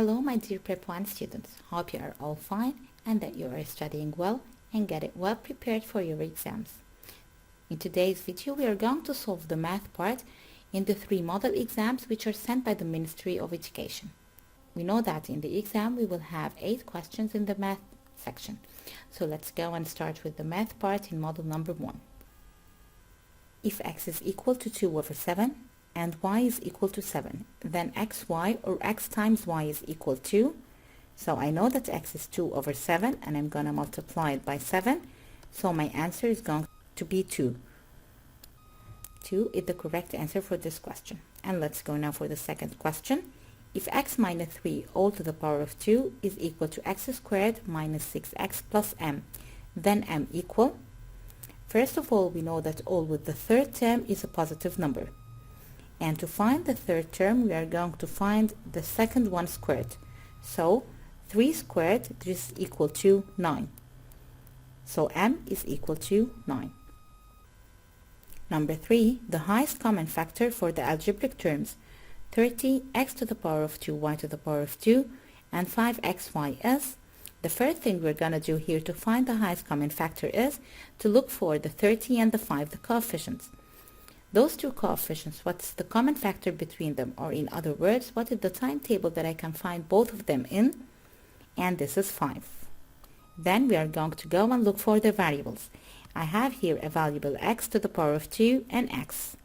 Hello my dear Prep 1 students, hope you are all fine and that you are studying well and getting well prepared for your exams. In today's video we are going to solve the math part in the 3 model exams which are sent by the Ministry of Education. We know that in the exam we will have 8 questions in the math section. So let's go and start with the math part in model number 1. If x is equal to 2 over 7 and y is equal to 7, then xy or x times y is equal to, so I know that x is 2 over 7 and I'm going to multiply it by 7, so my answer is going to be 2. 2 is the correct answer for this question. And let's go now for the second question. If x minus 3 all to the power of 2 is equal to x squared minus 6x plus m, then m equal, first of all we know that all with the third term is a positive number. And to find the third term, we are going to find the second one squared. So 3 squared is equal to 9. So m is equal to 9. Number 3, the highest common factor for the algebraic terms 30 x to the power of 2 y to the power of 2 and 5xy is, the first thing we're going to do here to find the highest common factor is to look for the 30 and the 5, the coefficients. Those two coefficients, what's the common factor between them? Or in other words, what is the timetable that I can find both of them in? And this is 5. Then we are going to go and look for the variables. I have here a variable x to the power of 2 and x.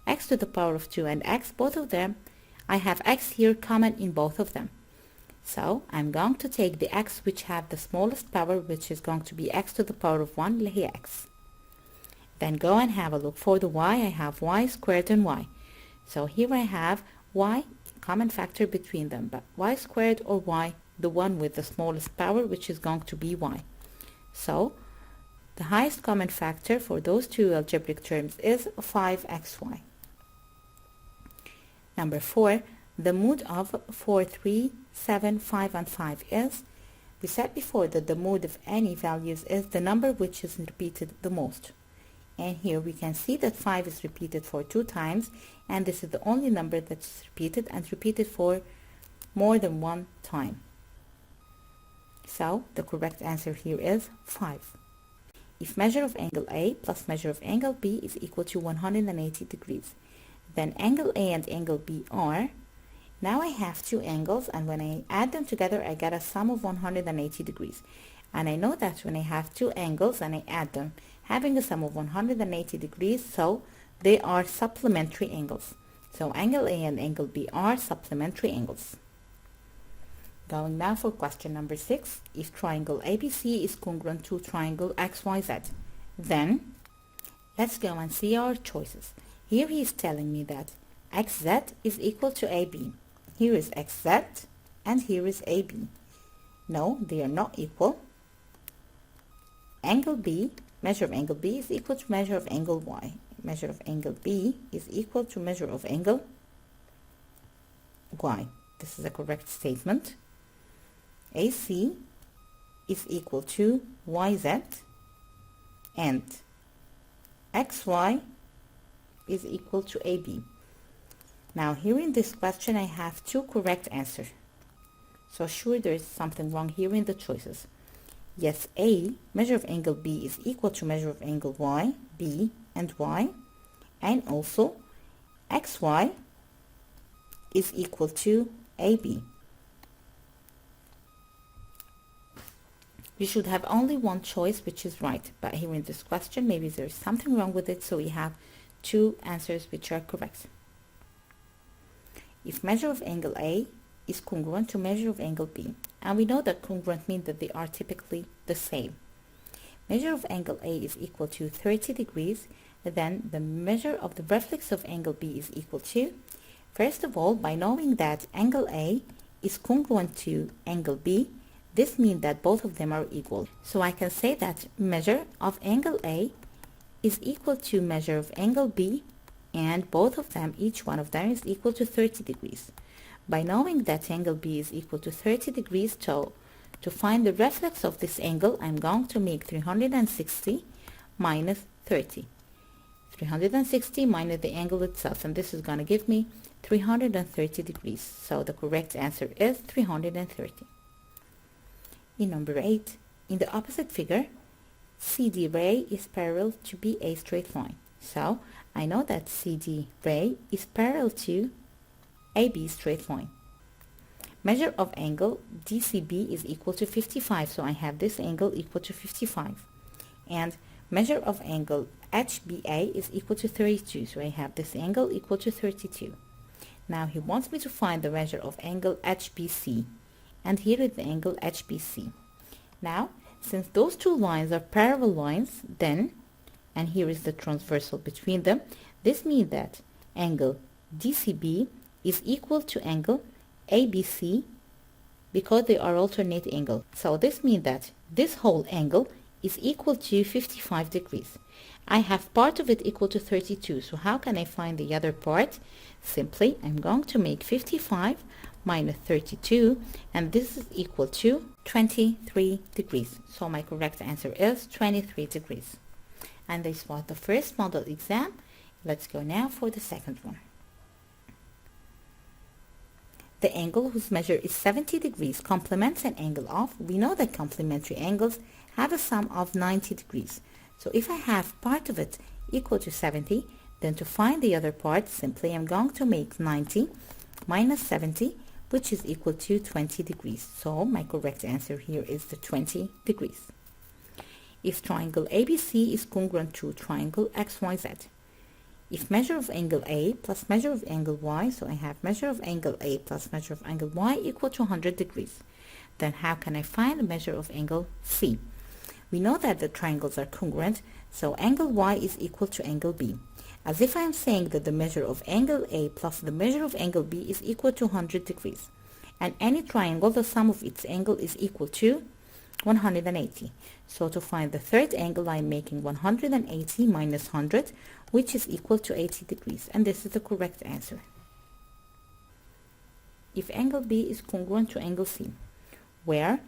X to the power of 2 and x, both of them, I have x here common in both of them. So I'm going to take the x which have the smallest power, which is going to be x to the power of 1, here x. Then go and have a look for the y. I have y squared and y. So here I have y, common factor between them, but y squared or y, the one with the smallest power, which is going to be y. So the highest common factor for those two algebraic terms is 5xy. Number 4, the mode of 4, 3, 7, 5 and 5 is, we said before that the mode of any values is the number which is repeated the most. And here we can see that 5 is repeated for 2 times, and this is the only number that's repeated and repeated for more than 1 time. So the correct answer here is 5. If measure of angle A plus measure of angle B is equal to 180 degrees, then angle A and angle B are, now I have 2 angles, and when I add them together I get a sum of 180 degrees. And I know that when I have 2 angles and I add them, having a sum of 180 degrees, so they are supplementary angles. So angle A and angle B are supplementary angles. Going now for question number 6. If triangle ABC is congruent to triangle XYZ, then let's go and see our choices. Here he is telling me that XZ is equal to AB. Here is XZ and here is AB. No, they are not equal. Angle B, measure of angle B is equal to measure of angle Y. Measure of angle B is equal to measure of angle Y. This is a correct statement. AC is equal to YZ and XY is equal to AB. Now here in this question I have 2 correct answers. So sure there is something wrong here in the choices. Yes, A, measure of angle B is equal to measure of angle Y, B and Y, and also XY is equal to AB. We should have only one choice which is right, but here in this question maybe there is something wrong with it, so we have 2 answers which are correct. If measure of angle A is congruent to measure of angle B, and we know that congruent means that they are typically the same. Measure of angle A is equal to 30 degrees, then the measure of the reflex of angle B is equal to, first of all, by knowing that angle A is congruent to angle B, this means that both of them are equal. So I can say that measure of angle A is equal to measure of angle B, and both of them, each one of them is equal to 30 degrees. By knowing that angle B is equal to 30 degrees, so to find the reflex of this angle, I'm going to make 360 minus 30. 360 minus the angle itself, and this is going to give me 330 degrees. So the correct answer is 330. In number 8, in the opposite figure, CD ray is parallel to BA straight line. So I know that CD ray is parallel to AB straight line. Measure of angle DCB is equal to 55, so I have this angle equal to 55. And measure of angle HBA is equal to 32, so I have this angle equal to 32. Now he wants me to find the measure of angle HBC, and here is the angle HBC. Now, since those two lines are parallel lines, then, and here is the transversal between them, this means that angle DCB is equal to angle ABC because they are alternate angle. So this means that this whole angle is equal to 55 degrees. I have part of it equal to 32, so how can I find the other part? Simply, I'm going to make 55 minus 32, and this is equal to 23 degrees. So my correct answer is 23 degrees. And this was the first model exam. Let's go now for the second one. The angle whose measure is 70 degrees complements an angle of, we know that complementary angles have a sum of 90 degrees. So if I have part of it equal to 70, then to find the other part, simply I'm going to make 90 minus 70, which is equal to 20 degrees. So my correct answer here is the 20 degrees. If triangle ABC is congruent to triangle XYZ, if measure of angle A plus measure of angle Y, so I have measure of angle A plus measure of angle Y equal to 100 degrees, then how can I find the measure of angle C? We know that the triangles are congruent, so angle Y is equal to angle B. As if I am saying that the measure of angle A plus the measure of angle B is equal to 100 degrees. And any triangle, the sum of its angle is equal to 180. So to find the third angle, I'm making 180 minus 100, which is equal to 80 degrees. And this is the correct answer. If angle B is congruent to angle C, where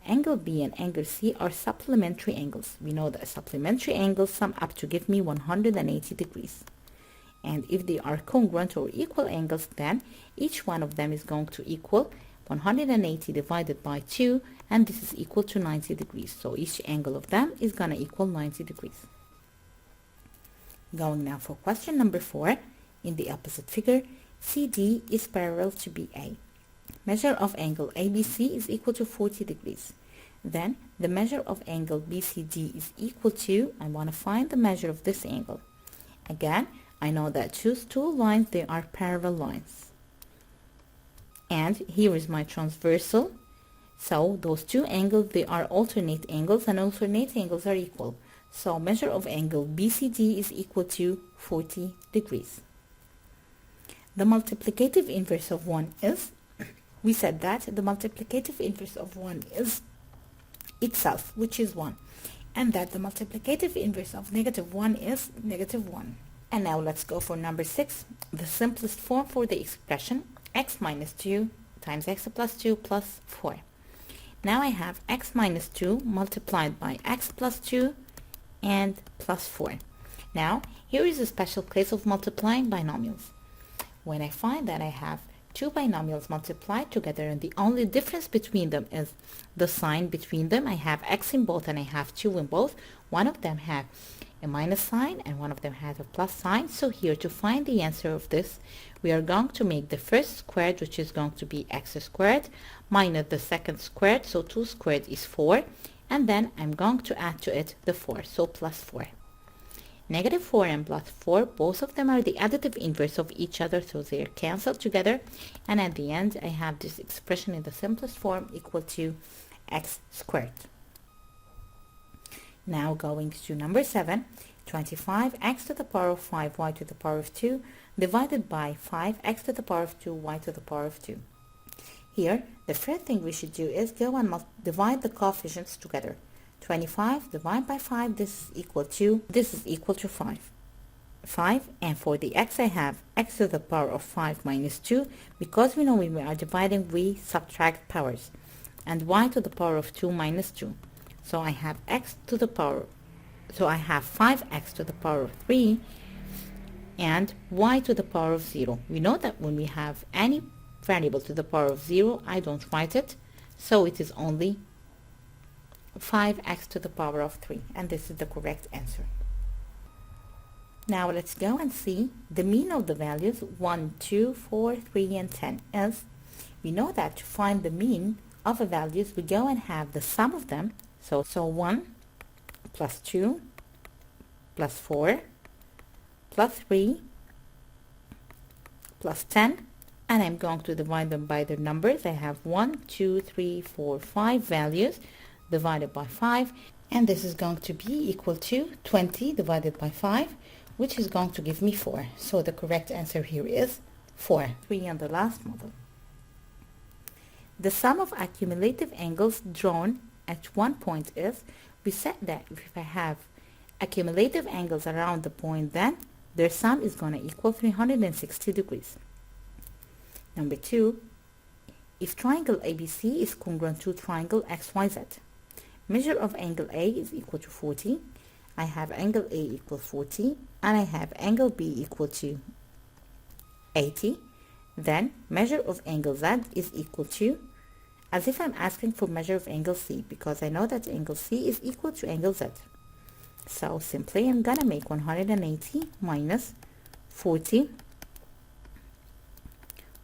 angle B and angle C are supplementary angles. We know that supplementary angles sum up to give me 180 degrees. And if they are congruent or equal angles, then each one of them is going to equal 180 divided by 2, and this is equal to 90 degrees. So each angle of them is going to equal 90 degrees. Going now for question number 4. In the opposite figure, CD is parallel to BA. Measure of angle ABC is equal to 40 degrees. Then the measure of angle BCD is equal to, I want to find the measure of this angle. Again, I know that choose two lines, they are parallel lines. And here is my transversal. So those two angles, they are alternate angles, and alternate angles are equal. So measure of angle BCD is equal to 40 degrees. The multiplicative inverse of 1 is, we said that the multiplicative inverse of 1 is itself, which is 1. And that the multiplicative inverse of negative 1 is negative 1. And now let's go for number 6, the simplest form for the expression x minus 2 times x plus 2 plus 4. Now I have x minus 2 multiplied by x plus 2 and plus 4. Now here is a special case of multiplying binomials. When I find that I have two binomials multiplied together and the only difference between them is the sign between them, I have x in both and I have 2 in both. One of them has a minus sign and one of them has a plus sign. So here, to find the answer of this, we are going to make the first squared, which is going to be x squared, minus the second squared, so 2 squared is 4, and then I'm going to add to it the 4, so plus 4. Negative 4 and plus 4, both of them are the additive inverse of each other, so they are cancelled together, and at the end I have this expression in the simplest form equal to x squared. Now going to number 7, 25x to the power of 5y to the power of 2 divided by 5x to the power of 2y to the power of 2. Here, the first thing we should do is go and divide the coefficients together. 25 divided by 5, this is equal to 5. 5, and for the x I have x to the power of 5 minus 2, because we know when we are dividing we subtract powers, and y to the power of 2 minus 2. So I have x to the power, so I have 5x to the power of 3 and y to the power of 0. We know that when we have any variable to the power of 0, I don't write it, so it is only 5x to the power of 3, and this is the correct answer. Now let's go and see the mean of the values 1, 2, 4, 3, and 10 is. We know that to find the mean of the values, we go and have the sum of them. So 1 plus 2 plus 4 plus 3 plus 10, and I'm going to divide them by their numbers. I have 1, 2, 3, 4, 5 values divided by 5, and this is going to be equal to 20 divided by 5, which is going to give me 4. So the correct answer here is 4. 3 on the last model. The sum of accumulative angles drawn at one point is, we said that if I have accumulative angles around the point, then their sum is going to equal 360 degrees. Number 2, if triangle ABC is congruent to triangle XYZ, measure of angle A is equal to 40, I have angle A equal 40, and I have angle B equal to 80, then measure of angle Z is equal to, as if I'm asking for measure of angle C, because I know that angle C is equal to angle Z. So simply I'm gonna make 180 minus 40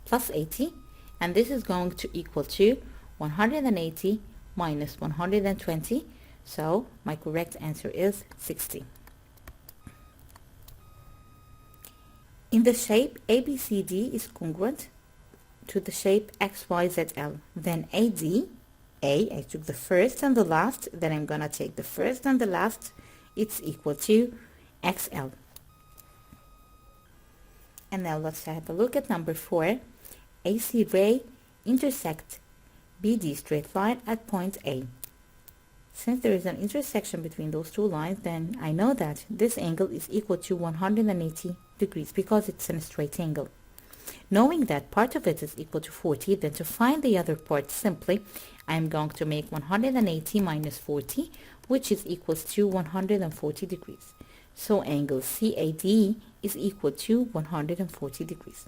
plus 80, and this is going to equal to 180 minus 120, so my correct answer is 60. In the shape ABCD is congruent to the shape XYZL, then AD, I took the first and the last, then I'm gonna take the first and the last, it's equal to XL. And now let's have a look at number 4. AC ray intersect BD straight line at point A. Since there is an intersection between those two lines, then I know that this angle is equal to 180 degrees because it's in a straight angle. Knowing that part of it is equal to 40, then to find the other part, simply I'm going to make 180 minus 40, which is equals to 140 degrees. So angle CAD is equal to 140 degrees.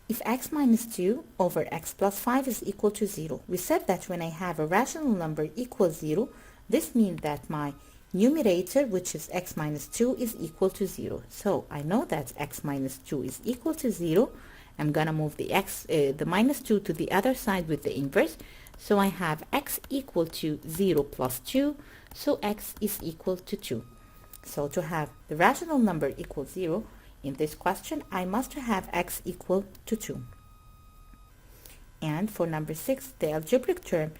If x minus 2 over x plus 5 is equal to 0, we said that when I have a rational number equals 0, this means that my numerator, which is x minus 2, is equal to 0. So I know that x minus 2 is equal to 0. I'm gonna move the minus 2 to the other side with the inverse. So I have x equal to 0 plus 2, so x is equal to 2. So to have the rational number equal 0, in this question, I must have x equal to 2. And for number 6, the algebraic term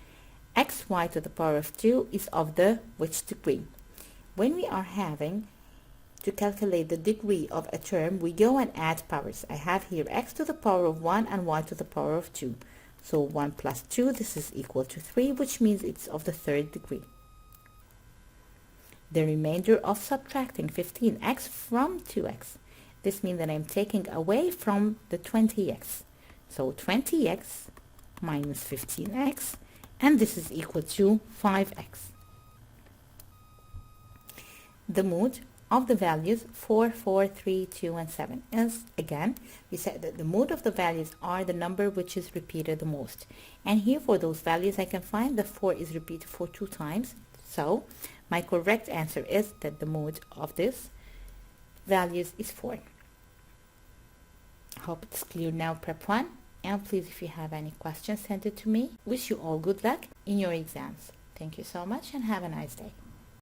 xy to the power of 2 is of the which degree? When we are having to calculate the degree of a term, we go and add powers. I have here x to the power of 1 and y to the power of 2. So 1 plus 2, this is equal to 3, which means it's of the third degree. The remainder of subtracting 15x from 2x. This means that I'm taking away from the 20x. So 20x minus 15x, and this is equal to 5x. The mode of the values 4, 4, 3, 2, and 7 is, again, we said that the mode of the values are the number which is repeated the most. And here for those values, I can find the 4 is repeated for 2 times. So my correct answer is that the mode of this values is 4. Hope it's clear now, prep 1. And please, if you have any questions, send it to me. Wish you all good luck in your exams. Thank you so much and have a nice day.